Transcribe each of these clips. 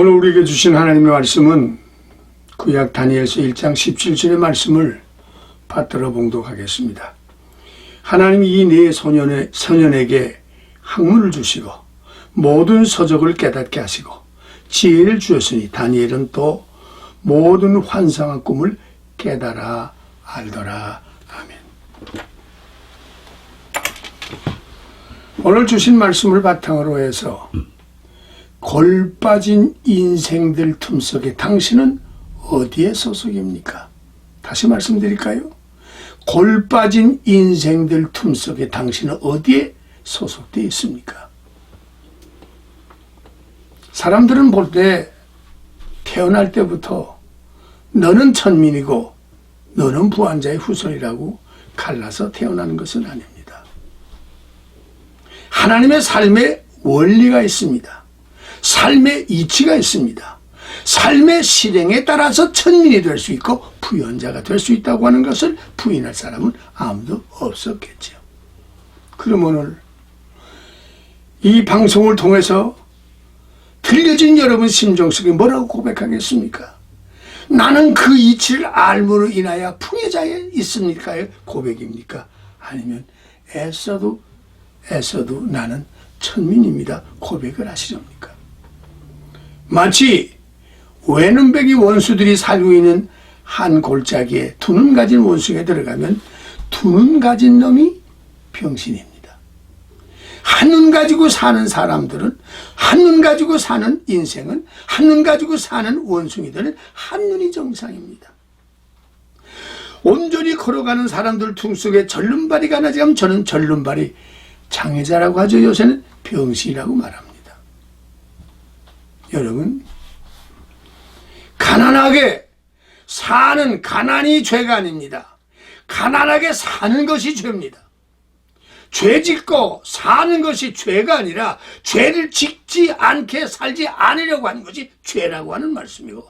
오늘 우리에게 주신 하나님의 말씀은 구약 다니엘서 1장 17절의 말씀을 받들어 봉독하겠습니다. 하나님이 이 네 소년에게 학문을 주시고 모든 서적을 깨닫게 하시고 지혜를 주셨으니 다니엘은 또 모든 환상한 꿈을 깨달아 알더라. 아멘. 오늘 주신 말씀을 바탕으로 해서 골 빠진 인생들 틈속에 당신은 어디에 소속입니까? 다시 말씀드릴까요? 골 빠진 인생들 틈속에 당신은 어디에 소속되어 있습니까? 사람들은 볼 때 태어날 때부터 너는 천민이고 너는 부한자의 후손이라고 갈라서 태어나는 것은 아닙니다. 하나님의 삶의 원리가 있습니다. 삶의 이치가 있습니다. 삶의 실행에 따라서 천민이 될 수 있고 부연자가 될 수 있다고 하는 것을 부인할 사람은 아무도 없었겠죠. 그럼 오늘 이 방송을 통해서 들려진 여러분 심정 속에 뭐라고 고백하겠습니까? 나는 그 이치를 알므로 인하여 풍요자에 있습니까의 고백입니까? 아니면 애써도 나는 천민입니다 고백을 하시렵니까? 마치 외눈박이 원수들이 살고 있는 한 골짜기에 두 눈 가진 원수가 들어가면 두 눈 가진 놈이 병신입니다. 한눈 가지고 사는 사람들은, 한눈 가지고 사는 인생은, 한눈 가지고 사는 원숭이들은 한눈이 정상입니다. 온전히 걸어가는 사람들 등 속에 절름발이가 나지 않으면 저는 절름발이 장애자라고 하죠. 요새는 병신이라고 말합니다. 여러분, 가난하게 사는 가난이 죄가 아닙니다. 가난하게 사는 것이 죄입니다. 죄 짓고 사는 것이 죄가 아니라 죄를 짓지 않게 살지 않으려고 하는 것이 죄라고 하는 말씀이고,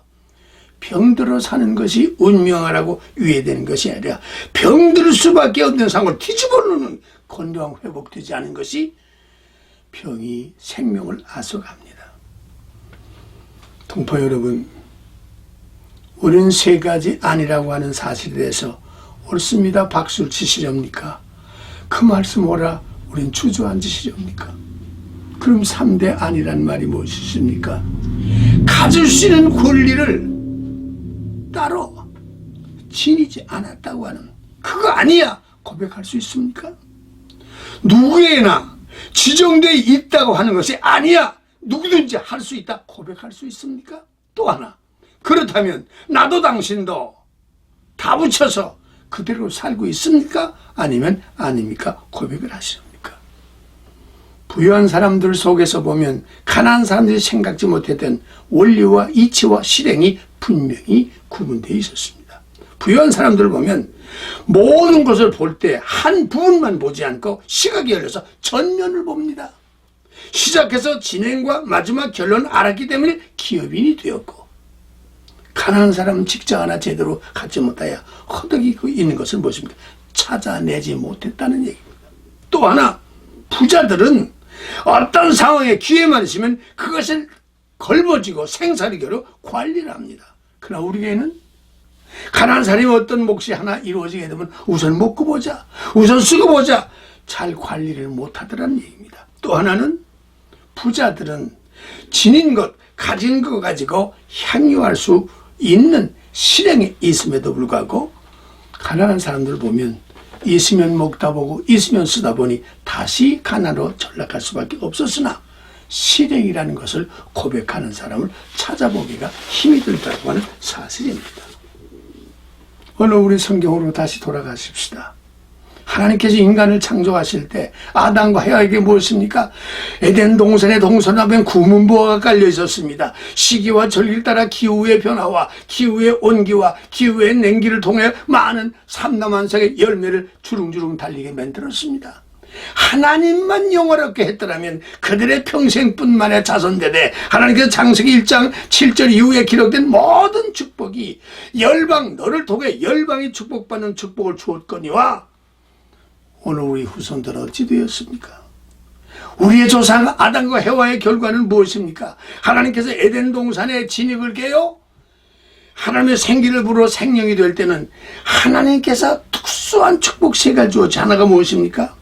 병들어 사는 것이 운명하라고 유예되는 것이 아니라 병들 수밖에 없는 상황을 뒤집어놓는 건강 회복되지 않은 것이 병이 생명을 앗아갑니다. 동포 여러분, 우리는 세 가지 아니라고 하는 사실에 대해서 옳습니다 박수를 치시렵니까? 그 말씀 오라 우린 주저앉으시렵니까? 그럼 3대 아니란 말이 무엇이십니까? 가질 수 있는 권리를 따로 지니지 않았다고 하는, 그거 아니야 고백할 수 있습니까? 누구에나 지정되어 있다고 하는 것이 아니야 누구든지 할 수 있다 고백할 수 있습니까? 또 하나, 그렇다면 나도 당신도 다 붙여서 그대로 살고 있습니까? 아니면 아닙니까? 고백을 하십니까? 부유한 사람들 속에서 보면 가난한 사람들이 생각지 못했던 원리와 이치와 실행이 분명히 구분되어 있었습니다. 부유한 사람들을 보면 모든 것을 볼 때 한 부분만 보지 않고 시각이 열려서 전면을 봅니다. 시작해서 진행과 마지막 결론을 알았기 때문에 기업인이 되었고, 가난한 사람은 직장 하나 제대로 갖지 못하여 허덕이고 있는 것을 무엇입니까? 찾아내지 못했다는 얘기입니다. 또 하나, 부자들은 어떤 상황에 기회만 있으면 그것을 걸버지고 생사리교로 관리를 합니다. 그러나 우리에게는 가난한 사람이 어떤 몫이 하나 이루어지게 되면 우선 먹고 보자, 우선 쓰고 보자, 잘 관리를 못하더라는 얘기입니다. 또 하나는 부자들은 지닌 것, 가진 것 가지고 향유할 수 있는 실행이 있음에도 불구하고 가난한 사람들을 보면 있으면 먹다 보고 있으면 쓰다 보니 다시 가난으로 전락할 수밖에 없었으나 실행이라는 것을 고백하는 사람을 찾아보기가 힘이 들다고 하는 사실입니다. 오늘 우리 성경으로 다시 돌아가십시다. 하나님께서 인간을 창조하실 때 아담과 해와에게 무엇입니까? 에덴 동산에 동서남북 구문부화가 깔려 있었습니다. 시기와 절기를 따라 기후의 변화와 기후의 온기와 기후의 냉기를 통해 많은 삼남한상의 열매를 주릉주릉 달리게 만들었습니다. 하나님만 영원하게 했더라면 그들의 평생뿐만에 자손되되 하나님께서 창세기 1장 7절 이후에 기록된 모든 축복이 열방, 너를 통해 열방이 축복받는 축복을 주었거니와 오늘 우리 후손들은 어찌 되었습니까? 우리의 조상 아담과 해와의 결과는 무엇입니까? 하나님께서 에덴 동산에 진입을 깨요. 하나님의 생기를 불어 생명이 될 때는 하나님께서 특수한 축복 세 가지 주었지. 하나가 무엇입니까?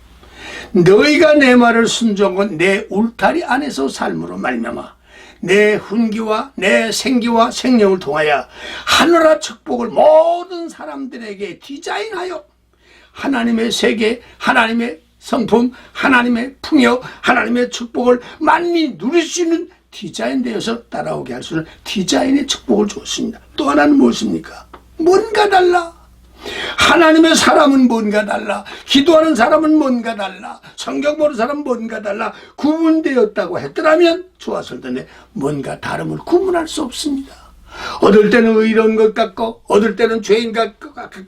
너희가 내 말을 순종한 내 울타리 안에서 삶으로 말미암아 내 훈기와 내 생기와 생명을 통하여 하늘의 축복을 모든 사람들에게 디자인하여 하나님의 세계, 하나님의 성품, 하나님의 풍요, 하나님의 축복을 만민이 누릴 수 있는 디자인되어서 따라오게 할 수 있는 디자인의 축복을 주었습니다. 또 하나는 무엇입니까? 뭔가 달라. 하나님의 사람은 뭔가 달라. 기도하는 사람은 뭔가 달라. 성경 보는 사람은 뭔가 달라. 구분되었다고 했더라면 좋았을 텐데 뭔가 다름을 구분할 수 없습니다. 얻을 때는 의로운 것 같고 얻을 때는 죄인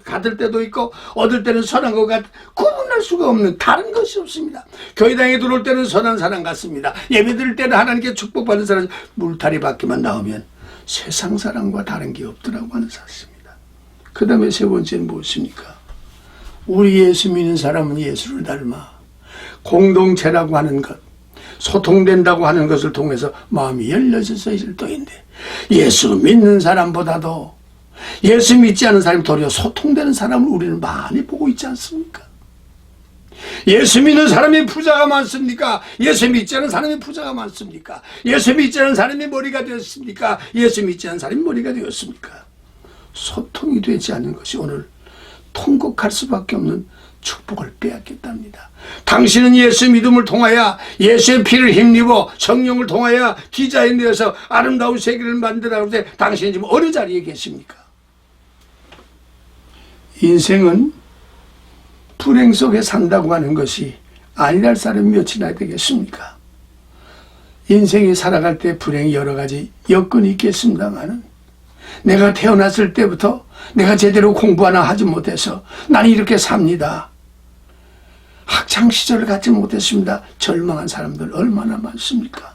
같을 때도 있고 얻을 때는 선한 것 같고 구분할 수가 없는 다른 것이 없습니다. 교회당에 들어올 때는 선한 사람 같습니다. 예배 드릴 때는 하나님께 축복받은 사람, 물타리 밖에만 나오면 세상 사람과 다른 게 없더라고 하는 사실입니다. 그 다음에 세 번째는 무엇입니까? 우리 예수 믿는 사람은 예수를 닮아 공동체라고 하는 것, 소통된다고 하는 것을 통해서 마음이 열려져서 있을 터인데 예수 믿는 사람보다도 예수 믿지 않은 사람이 도리어 소통되는 사람을 우리는 많이 보고 있지 않습니까? 예수 믿는 사람이 부자가 많습니까? 예수 믿지 않은 사람이 부자가 많습니까? 예수 믿지 않은 사람이 머리가 되었습니까? 예수 믿지 않은 사람이 머리가 되었습니까? 소통이 되지 않는 것이 오늘 통곡할 수밖에 없는 축복을 빼앗겼답니다. 당신은 예수 믿음을 통하여 예수의 피를 힘입어 성령을 통하여 디자인되어서 아름다운 세계를 만들어갈 때 당신이 지금 어느 자리에 계십니까? 인생은 불행 속에 산다고 하는 것이 아니랄 사람이 몇이나 되겠습니까? 인생이 살아갈 때 불행이 여러 가지 여건이 있겠습니다마는 내가 태어났을 때부터 내가 제대로 공부 하나 하지 못해서 나는 이렇게 삽니다. 학창시절을 갖지 못했습니다. 절망한 사람들 얼마나 많습니까?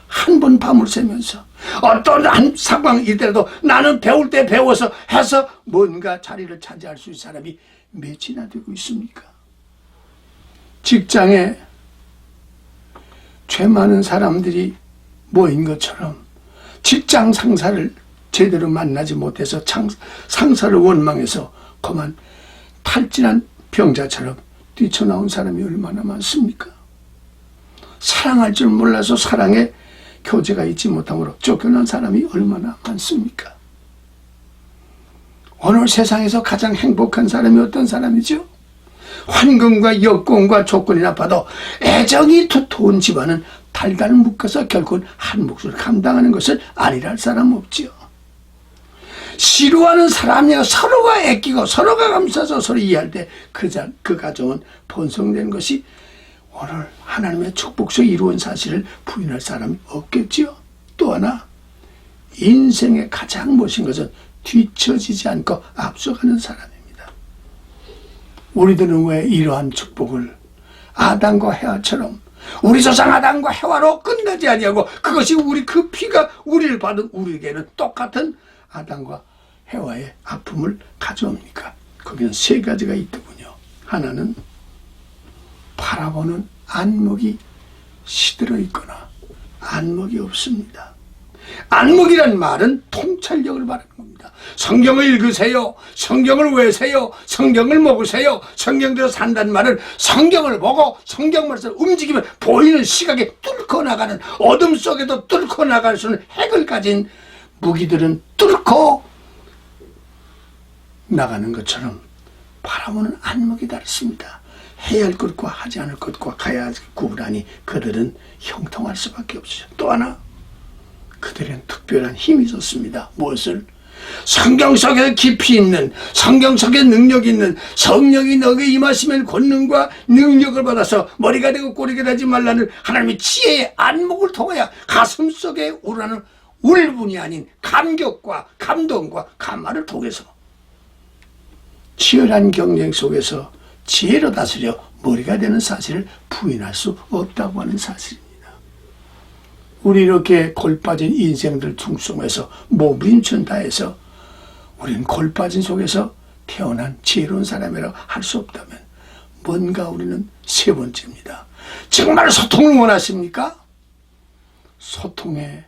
한 번 밤을 새면서 어떤 한 상황이더라도 나는 배울 때 배워서 해서 뭔가 자리를 차지할 수 있는 사람이 몇이나 되고 있습니까? 직장에 죄 많은 사람들이 모인 것처럼 직장 상사를 제대로 만나지 못해서 상사를 원망해서 그만 탈진한 병자처럼 뛰쳐나온 사람이 얼마나 많습니까? 사랑할 줄 몰라서 사랑에 교제가 있지 못함으로 쫓겨난 사람이 얼마나 많습니까? 오늘 세상에서 가장 행복한 사람이 어떤 사람이죠? 환경과 여건과 조건이 나빠도 애정이 두터운 집안은 달달 묶어서 결국은 한 몫을 감당하는 것을 아니랄 사람 없지요. 싫어하는 사람이야 서로가 애끼고 서로가 감싸서 서로 이해할 때 그 가정은 번성된 것이 오늘 하나님의 축복 속에 이루어진 사실을 부인할 사람이 없겠지요. 또 하나 인생의 가장 멋진 것은 뒤처지지 않고 앞서가는 사람입니다. 우리들은 왜 이러한 축복을 아담과 해와처럼 우리 조상 아담과 해와로 끝나지 아니하고 그것이 그 피가 우리를 받은 우리에게는 똑같은 아담과 해와의 아픔을 가져옵니까? 거기는 세 가지가 있더군요. 하나는 바라보는 안목이 시들어 있거나 안목이 없습니다. 안목이란 말은 통찰력을 말하는 겁니다. 성경을 읽으세요. 성경을 외세요. 성경을 먹으세요. 성경대로 산다는 말은 성경을 보고 성경 말씀을 움직이면 보이는 시각에 뚫고 나가는 어둠 속에도 뚫고 나갈 수 있는 핵을 가진 무기들은 뚫고 나가는 것처럼 바라보는 안목이 다릅니다. 해야 할 것과 하지 않을 것과 가야 할 구분하니 그들은 형통할 수밖에 없죠. 또 하나 그들은 특별한 힘이 있었습니다. 무엇을? 성경 속에 깊이 있는 성경 속에 능력이 있는 성령이 너에게 임하시면 권능과 능력을 받아서 머리가 되고 꼬리가 되지 말라는 하나님의 지혜의 안목을 통하여 가슴 속에 우러나는 울분이 아닌 감격과 감동과 감화를 통해서 치열한 경쟁 속에서 지혜로 다스려 머리가 되는 사실을 부인할 수 없다고 하는 사실입니다. 우리 이렇게 골빠진 인생들 중속에서 몸부림쳐 다해서 우리는 골빠진 속에서 태어난 지혜로운 사람이라고 할 수 없다면 뭔가 우리는 세 번째입니다. 정말 소통을 원하십니까? 소통의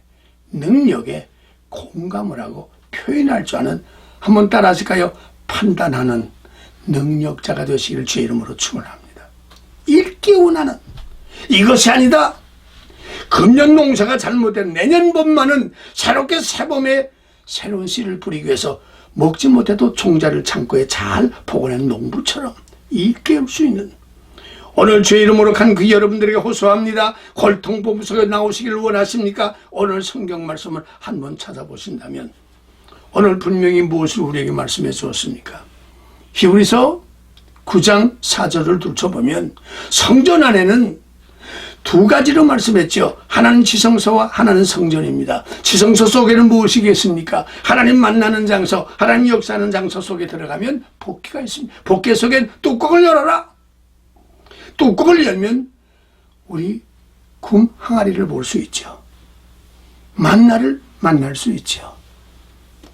능력에 공감을 하고 표현할 줄 아는, 한번 따라 하실까요? 판단하는 능력자가 되시기를 주의 이름으로 축원합니다. 읽기 원하는, 이것이 아니다, 금년 농사가 잘못된 내년 봄만은 새롭게 새봄에 새로운 씨를 뿌리기 위해서 먹지 못해도 종자를 창고에 잘 보관한 농부처럼 읽게 할 수 있는, 오늘 주의 이름으로 간 그 여러분들에게 호소합니다. 골통품 속에 나오시기를 원하십니까? 오늘 성경 말씀을 한번 찾아보신다면 오늘 분명히 무엇을 우리에게 말씀해 주었습니까? 히브리서 9장 4절을 들춰보면 성전 안에는 두 가지로 말씀했죠. 하나는 지성소와 하나는 성전입니다. 지성소 속에는 무엇이겠습니까? 하나님 만나는 장소, 하나님 역사하는 장소 속에 들어가면 복귀가 있습니다. 복귀 속엔 뚜껑을 열어라. 뚜껑을 열면 우리 금 항아리를 볼 수 있죠. 만나를 만날 수 있죠.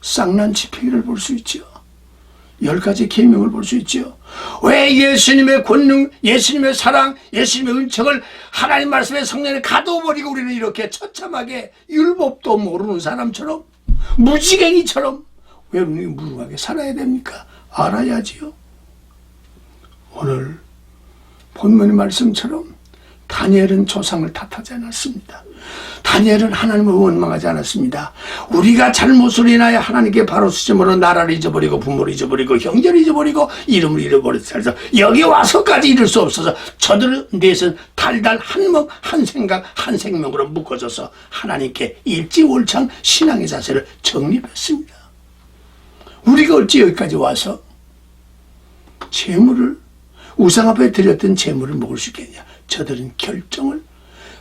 쌍난 지팡이를 볼 수 있죠. 10가지 계명을 볼 수 있죠. 왜 예수님의 권능, 예수님의 사랑, 예수님의 은총을 하나님 말씀의 성령에 가둬버리고 우리는 이렇게 처참하게 율법도 모르는 사람처럼, 무지갱이처럼 왜 우리 무능하게 살아야 됩니까? 알아야지요. 오늘 본문의 말씀처럼 다니엘은 조상을 탓하지 않았습니다. 다니엘은 하나님을 원망하지 않았습니다. 우리가 잘못을 인하여 하나님께 바로 수침으로 나라를 잊어버리고 부모를 잊어버리고 형제를 잊어버리고 이름을 잃어버려서 여기 와서까지 이룰 수 없어서 저들은 넷은 달달 한 몸 한 생각 한 생명으로 묶어져서 하나님께 일지월창 신앙의 자세를 정립했습니다. 우리가 어찌 여기까지 와서 재물을, 우상 앞에 드렸던 재물을 먹을 수 있겠냐? 저들은 결정을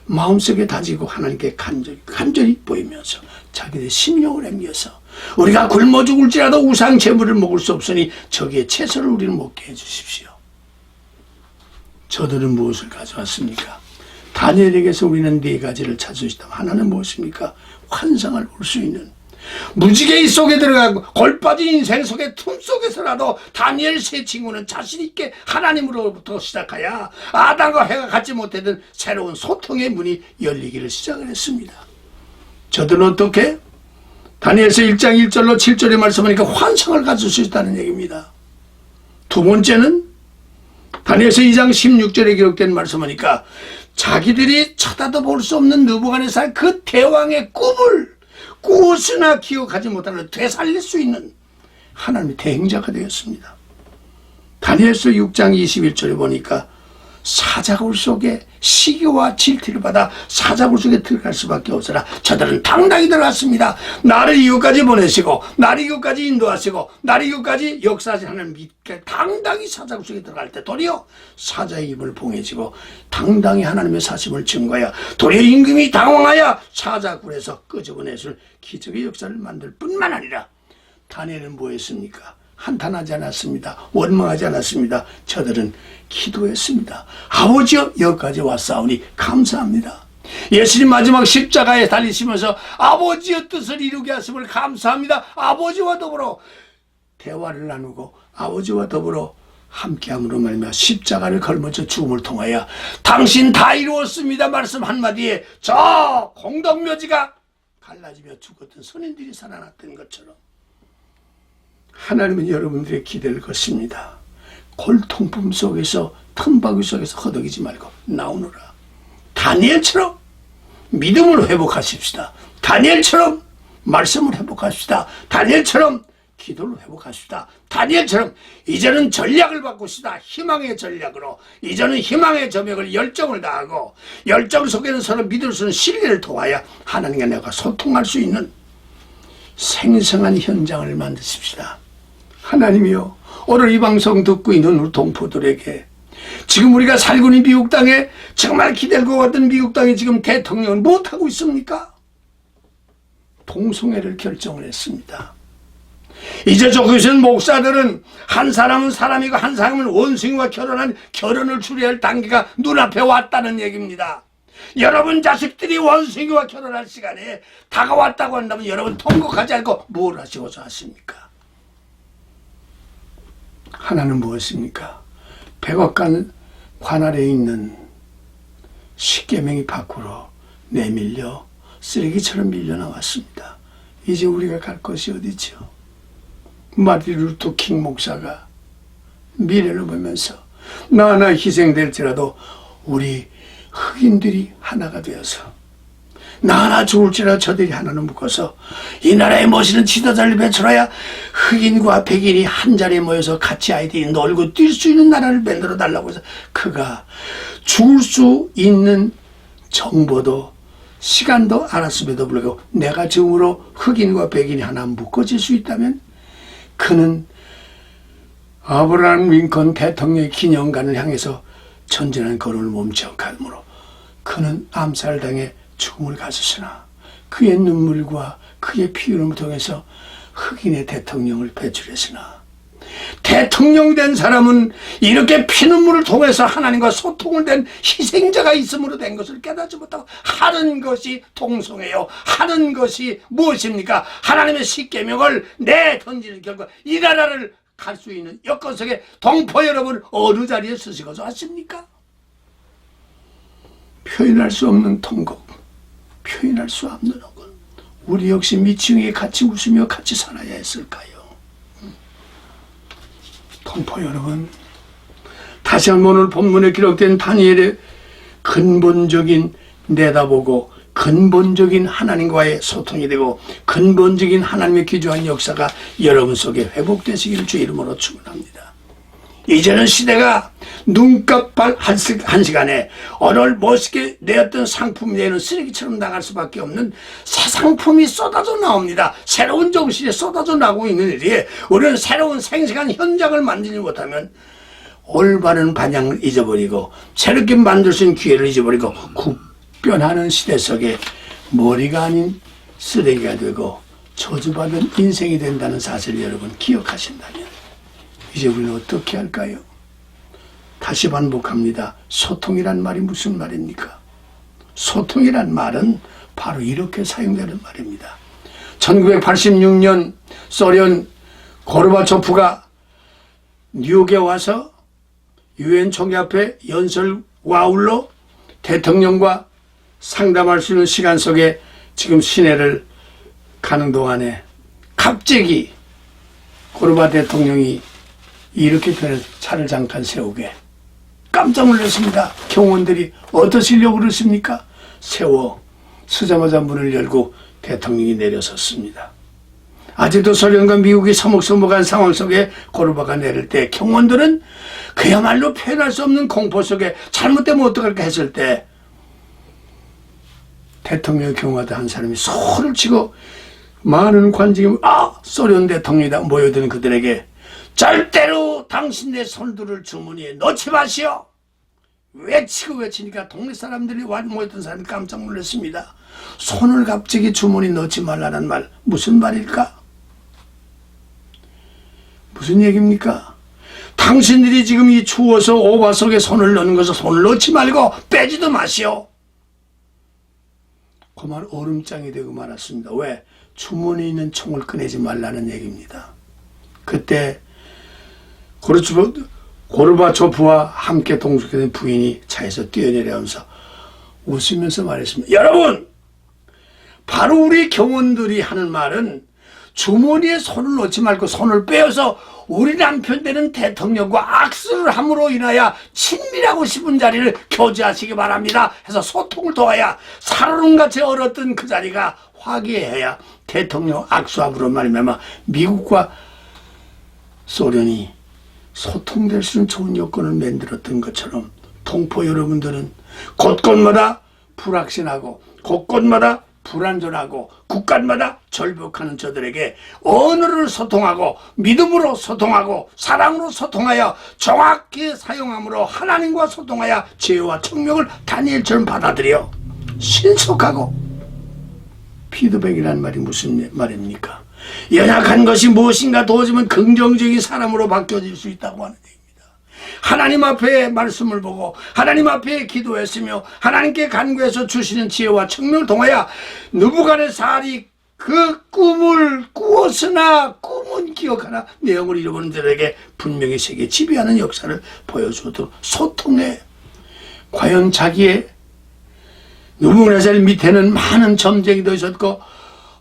마음속에 다지고 하나님께 간절히 보이면서 자기들의 심령을 남겨서 우리가 굶어 죽을지라도 우상 재물을 먹을 수 없으니 저기에 채소를 우리는 먹게 해주십시오. 저들은 무엇을 가져왔습니까? 다니엘에게서 우리는 네 가지를 찾을 수 있다면 하나는 무엇입니까? 환상을 볼 수 있는, 무지개 속에 들어가고 골 빠진 인생 속의 틈 속에서라도 다니엘 세 친구는 자신 있게 하나님으로부터 시작하여 아담과 해가 갖지 못했던 새로운 소통의 문이 열리기를 시작을 했습니다. 저들은 어떻게? 다니엘서 1장 1절로 7절에 말씀하니까 환상을 가질 수 있다는 얘기입니다. 두 번째는 다니엘서 2장 16절에 기록된 말씀하니까 자기들이 쳐다도 볼 수 없는 느부갓네살 그 대왕의 꿈을 꾸으나 기억하지 못하는 되살릴 수 있는 하나님의 대행자가 되었습니다. 다니엘서 6장 21절에 보니까 사자굴 속에 시기와 질투를 받아 사자굴 속에 들어갈 수밖에 없으나 저들은 당당히 들어갔습니다. 나를 이곳까지 보내시고 나를 이곳까지 인도하시고 나를 이곳까지 역사하신 하나님 믿게 당당히 사자굴 속에 들어갈 때 도리어 사자의 입을 봉해지고 당당히 하나님의 사심을 증거하여 도리어 임금이 당황하여 사자굴에서 끄집어내줄 기적의 역사를 만들 뿐만 아니라 다니엘은 뭐했습니까? 한탄하지 않았습니다. 원망하지 않았습니다. 저들은 기도했습니다. 아버지여, 여기까지 왔사오니 감사합니다. 예수님 마지막 십자가에 달리시면서 아버지의 뜻을 이루게 하심을 감사합니다. 아버지와 더불어 대화를 나누고 아버지와 더불어 함께함으로 말미암아 십자가를 걸머져 죽음을 통하여 당신 다 이루었습니다 말씀 한마디에 저 공동묘지가 갈라지며 죽었던 선인들이 살아났던 것처럼 하나님은 여러분들의 기대를 것입니다. 골통품 속에서, 틈바귀 속에서 허덕이지 말고 나오너라. 다니엘처럼 믿음을 회복하십시다. 다니엘처럼 말씀을 회복하십시다. 다니엘처럼 기도를 회복하십시다. 다니엘처럼 이제는 전략을 바꾸시다. 희망의 전략으로. 이제는 희망의 저명을 열정을 다하고 열정 속에는 서로 믿을 수 있는 신뢰를 통하여 하나님과 내가 소통할 수 있는 생생한 현장을 만드십시다. 하나님이요, 오늘 이 방송 듣고 있는 우리 동포들에게 지금 우리가 살고 있는 미국 땅에 정말 기댈 것 같은 미국 땅에 지금 대통령은 못하고 있습니까? 동성애를 결정을 했습니다. 이제 저기서 목사들은 한 사람은 사람이고 한 사람은 원숭이와 결혼한 결혼을 추리할 단계가 눈앞에 왔다는 얘기입니다. 여러분 자식들이 원숭이와 결혼할 시간에 다가왔다고 한다면 여러분 통곡하지 않고 뭘 하시고자 하십니까? 하나는 무엇입니까? 백악관 관할에 있는 십계명이 밖으로 내밀려 쓰레기처럼 밀려나왔습니다. 이제 우리가 갈 곳이 어디죠? 마틴 루터 킹 목사가 미래를 보면서 나 하나 희생될지라도 우리 흑인들이 하나가 되어서 나 하나 죽을지라도 저들이 하나는 묶어서 이 나라에 멋있는 지도자를 배출하여 흑인과 백인이 한 자리에 모여서 같이 아이들이 놀고 뛸 수 있는 나라를 만들어 달라고 해서 그가 죽을 수 있는 정보도 시간도 알았음에도 불구하고 내가 지금으로 흑인과 백인이 하나 묶어질 수 있다면 그는 아브라함 링컨 대통령의 기념관을 향해서 전진하는 걸음을 멈춰 가므로 그는 암살당해 죽음을 가졌으나 그의 눈물과 그의 피 흘림을 통해서 흑인의 대통령을 배출했으나 대통령 된 사람은 이렇게 피눈물을 통해서 하나님과 소통을 된 희생자가 있음으로 된 것을 깨닫지 못하고 하는 것이 통성이에요. 하는 것이 무엇입니까? 하나님의 십계명을 내던지는 결과 이 나라를 갈 수 있는 여건 속에 동포 여러분 어느 자리에 서시고서 하십니까? 표현할 수 없는 통곡, 표현할 수 없는 억울. 우리 역시 미치형에 같이 웃으며 같이 살아야 했을까요? 동포 여러분, 다시 한번 오늘 본문에 기록된 다니엘의 근본적인 내다보고 근본적인 하나님과의 소통이 되고 근본적인 하나님의 기조한 역사가 여러분 속에 회복되시기를 주 이름으로 축원합니다. 이제는 시대가 눈깜빡 한 시간에 오늘 멋있게 내었던 상품이 되는 쓰레기처럼 나갈 수밖에 없는 새 상품이 쏟아져 나옵니다. 새로운 정신이 쏟아져 나오고 있는 일에 우리는 새로운 생생한 현장을 만들지 못하면 올바른 방향을 잊어버리고 새롭게 만들 수 있는 기회를 잊어버리고 변하는 시대 속에 머리가 아닌 쓰레기가 되고 저주받은 인생이 된다는 사실을 여러분 기억하신다면 이제 우리는 어떻게 할까요? 다시 반복합니다. 소통이란 말이 무슨 말입니까? 소통이란 말은 바로 이렇게 사용되는 말입니다. 1986년 소련 고르바초프가 뉴욕에 와서 유엔 총회 앞에 연설과 아울러 대통령과 상담할 수 있는 시간 속에 지금 시내를 가는 동안에 갑자기 고르바 대통령이 이렇게 차를 잠깐 세우게 깜짝 놀랐습니다. 경호원들이 어떠시려고 그러십니까? 세워 서자마자 문을 열고 대통령이 내려섰습니다. 아직도 소련과 미국이 서먹서먹한 상황 속에 고르바가 내릴 때 경호원들은 그야말로 표현할 수 없는 공포 속에 잘못되면 어떡할까 했을 때 대통령을 경호하던 한 사람이 소리를 치고 많은 관중이 소련 대통령이다 모여드는 그들에게 절대로 당신의 손들을 주머니에 넣지 마시오. 외치니까 동네 사람들이 모였던 사람이 깜짝 놀랐습니다. 손을 갑자기 주머니에 넣지 말라는 말 무슨 말일까? 무슨 얘기입니까? 당신들이 지금 이 추워서 오바 속에 손을 넣는 것을 손을 넣지 말고 빼지도 마시오. 그 말 얼음장이 되고 말았습니다. 왜? 주머니에 있는 총을 꺼내지 말라는 얘기입니다. 그때 고르바초프와 함께 동석된 부인이 차에서 뛰어내려오면서 웃으면서 말했습니다. 여러분! 바로 우리 경원들이 하는 말은 주머니에 손을 넣지 말고 손을 빼어서 우리 남편 되는 대통령과 악수를 함으로 인하여 친밀하고 싶은 자리를 교제하시기 바랍니다. 해서 소통을 도와야 살얼음같이 얼었던 그 자리가 화기애애해야 대통령 악수함으로 말미암아 미국과 소련이 소통될 수 있는 좋은 여건을 만들었던 것처럼 동포 여러분들은 곳곳마다 불확신하고 곳곳마다 불안전하고 국간마다 절벽하는 저들에게 언어를 소통하고 믿음으로 소통하고 사랑으로 소통하여 정확히 사용함으로 하나님과 소통하여 지혜와 청명을 다니엘처럼 받아들여 신속하고 피드백이라는 말이 무슨 말입니까? 연약한 것이 무엇인가 도와주면 긍정적인 사람으로 바뀌어질 수 있다고 하는 얘기입니다. 하나님 앞에 말씀을 보고 하나님 앞에 기도했으며 하나님께 간구해서 주시는 지혜와 청명을 통하여 느부갓네살이 그 꿈을 꾸었으나 꿈은 기억하나 내용을 잃어버린 자들에게 분명히 세계 지배하는 역사를 보여주도록 소통해. 과연 자기의 누부갓네살 밑에는 많은 점쟁이도 있었고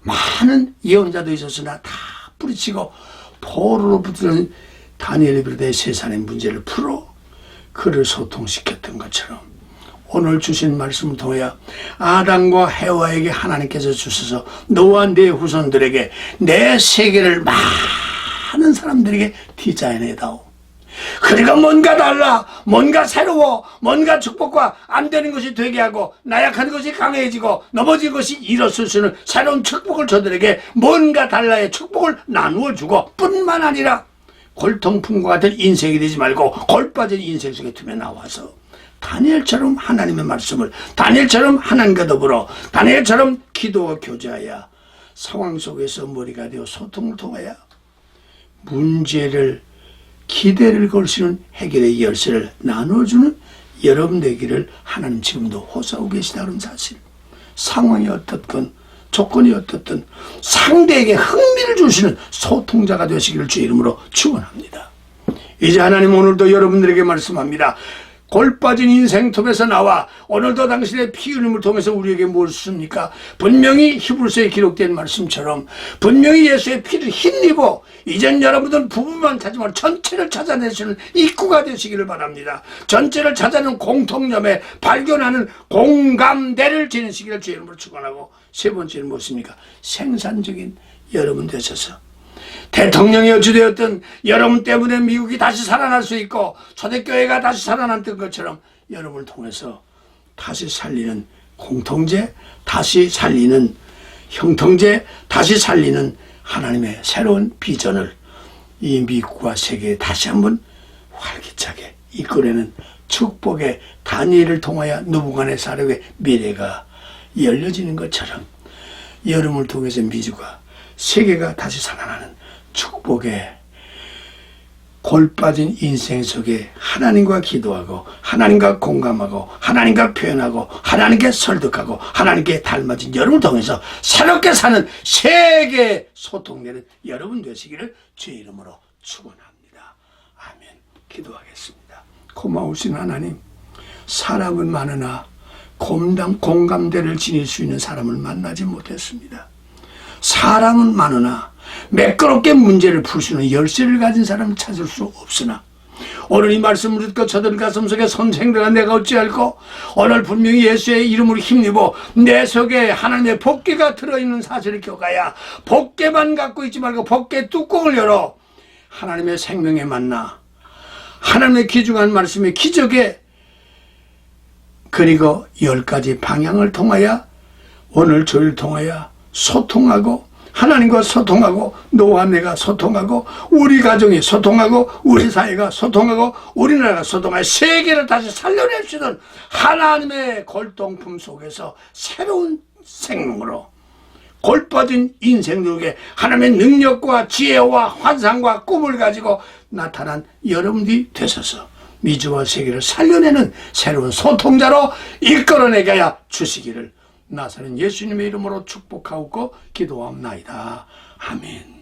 많은 예언자도 있었으나 다 뿌리치고 포로로 붙는 다니엘을 비롯해 세상의 문제를 풀어 그를 소통시켰던 것처럼 오늘 주신 말씀을 통하여 아담과 해와에게 하나님께서 주셔서 너와 내 후손들에게 내 세계를 많은 사람들에게 디자인해다오. 그리고 뭔가 달라, 뭔가 새로워, 뭔가 축복과 안 되는 것이 되게 하고 나약한 것이 강해지고 넘어진 것이 일어설 수 있는 새로운 축복을 저들에게 뭔가 달라의 축복을 나누어 주고 뿐만 아니라 골통품과 같은 인생이 되지 말고 골 빠진 인생 속에 두며 나와서 다니엘처럼 하나님의 말씀을, 다니엘처럼 하나님과 더불어 다니엘처럼 기도와 교제하여 상황 속에서 머리가 되어 소통을 통하여 문제를 기대를 걸 수 있는 해결의 열쇠를 나눠주는 여러분 되기를 하나님 지금도 호소하고 계시다는 사실. 상황이 어떻건 조건이 어떻든 상대에게 흥미를 주시는 소통자가 되시기를 주의 이름으로 축원합니다. 이제 하나님 오늘도 여러분들에게 말씀합니다. 골 빠진 인생톱에서 나와 오늘도 당신의 피 흘림을 통해서 우리에게 무엇을 씁니까? 분명히 히브리서에 기록된 말씀처럼 분명히 예수의 피를 힘입어 이젠 여러분들은 부분만 찾지만 전체를 찾아내시는 입구가 되시기를 바랍니다. 전체를 찾아내는 공통점에 발견하는 공감대를 지니시기를 주의 이름으로 축원하고 세 번째는 무엇입니까? 생산적인 여러분 되셔서 대통령이 어찌되었든 여러분 때문에 미국이 다시 살아날 수 있고 초대교회가 다시 살아났던 것처럼 여러분을 통해서 다시 살리는 공통제, 다시 살리는 형통제, 다시 살리는 하나님의 새로운 비전을 이 미국과 세계에 다시 한번 활기차게 이끌어내는 축복의 다니엘을 통하여 누부갓네살의 미래가 열려지는 것처럼 여러분을 통해서 미주가 세계가 다시 살아나는 축복의 골 빠진 인생 속에 하나님과 기도하고 하나님과 공감하고 하나님과 표현하고 하나님께 설득하고 하나님께 닮아진 여러분을 통해서 새롭게 사는 세계 소통되는 여러분 되시기를 주의 이름으로 축원합니다. 아멘. 기도하겠습니다. 고마우신 하나님, 사람은 많으나 공감대를 지닐 수 있는 사람을 만나지 못했습니다. 사람은 많으나 매끄럽게 문제를 풀 수 있는 열쇠를 가진 사람을 찾을 수 없으나 오늘 이 말씀을 듣고 저들 가슴속에 선생들아 내가 어찌할꼬 오늘 분명히 예수의 이름으로 힘입어 내 속에 하나님의 복궤가 들어있는 사실을 기억하여 복궤만 갖고 있지 말고 복궤 뚜껑을 열어 하나님의 생명에 만나 하나님의 귀중한 말씀의 기적에 그리고 10가지 방향을 통하여 오늘 저를 통하여 소통하고 하나님과 소통하고 너와 내가 소통하고 우리 가정이 소통하고 우리 사회가 소통하고 우리나라가 소통하여 세계를 다시 살려낼 수 있는 하나님의 골동품 속에서 새로운 생명으로 골 빠진 인생들에게 하나님의 능력과 지혜와 환상과 꿈을 가지고 나타난 여러분들이 되셔서 미주와 세계를 살려내는 새로운 소통자로 이끌어내게 하여 주시기를 나사렛 예수님의 이름으로 축복하고 기도합나이다. 아멘.